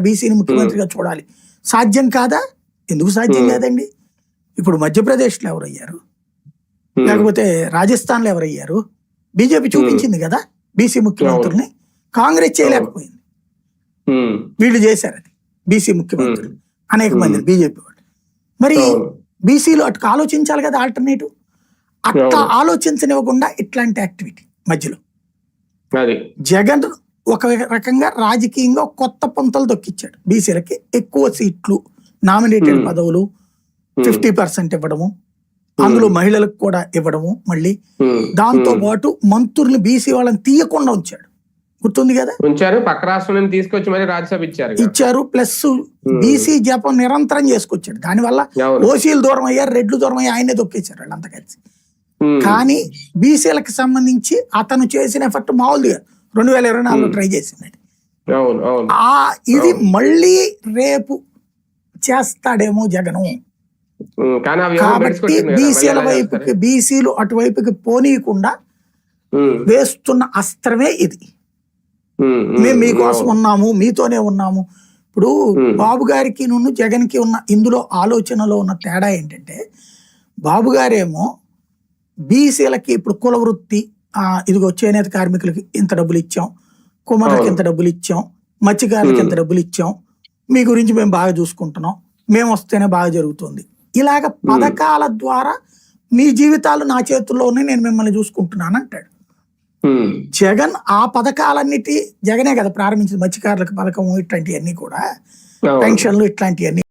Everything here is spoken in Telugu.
బీసీని ముఖ్యమంత్రిగా చూడాలి. సాధ్యం కాదా? ఎందుకు సాధ్యం కాదండి? ఇప్పుడు మధ్యప్రదేశ్లో ఎవరయ్యారు, లేకపోతే రాజస్థాన్లో ఎవరయ్యారు? బీజేపీ చూపించింది కదా బీసీ ముఖ్యమంత్రుల్ని. కాంగ్రెస్ చేయలేకపోయింది, వీళ్ళు చేశారు అది. బీసీ ముఖ్యమంత్రులు అనేక మంది బీజేపీ వాళ్ళు. మరి బీసీలు అటు ఆలోచించాలి కదా ఆల్టర్నేటివ్. అట్లా ఆలోచించనివ్వకుండా ఇట్లాంటి యాక్టివిటీ మధ్యలో జగన్ ఒక రకంగా రాజకీయంగా కొత్త పొంతలు దొక్కిచ్చాడు. బీసీలకి ఎక్కువ సీట్లు, నామినేటెడ్ పదవులు 50% ఇవ్వడము, అందులో మహిళలకు కూడా ఇవ్వడము, మళ్ళీ దాంతో పాటు మంత్రుల్ని బీసీ వాళ్ళని తీయకుండా ఉంచాడు. గుర్తుంది కదా, పక్క రాష్ట్రం నుంచి తీసుకొచ్చి మరి రాజ్యసభ ఇచ్చారు. ప్లస్ బీసీ జపం నిరంతరం చేసుకొచ్చాడు. దానివల్ల ఓసీలు దూరం అయ్యారు, రెడ్లు దూరం అయ్యి ఆయనే దొక్కేశారు వాళ్ళంతా కలిసి. కానీ బీసీలకు సంబంధించి అతను చేసిన ఎఫర్ట్ మామూలుగా 2024లో ట్రై చేసింది. ఇది మళ్ళీ రేపు చేస్తాడేమో జగను. కాబట్టి బీసీల వైపుకి, బీసీలు అటువైపుకి పోనీయకుండా వేస్తున్న అస్త్రమే ఇది. మేము మీకోసం ఉన్నాము, మీతోనే ఉన్నాము. ఇప్పుడు బాబు గారికి జగన్ కి ఉన్న ఇందులో ఆలోచనలో ఉన్న తేడా ఏంటంటే, బాబు గారేమో బీసీలకి ఇప్పుడు కుల వృత్తి, ఇదిగో చేనేత కార్మికులకి ఇంత డబ్బులు ఇచ్చాం, కుమ్మర్లకి ఇంత డబ్బులు ఇచ్చాం, మత్స్యకారులకి ఇంత డబ్బులు ఇచ్చాం, మీ గురించి మేము బాగా చూసుకుంటున్నాం, మేము వస్తేనే బాగా జరుగుతుంది, ఇలాగ పథకాల ద్వారా మీ జీవితాలు నా చేతుల్లో ఉన్నాయి, నేను మిమ్మల్ని చూసుకుంటున్నాను అంటాడు. జగన్ ఆ పథకాలన్నిటి జగనే కదా ప్రారంభించింది. మత్స్యకారులకు పథకం, ఇట్లాంటివన్నీ కూడా పెన్షన్లు, ఇట్లాంటివన్నీ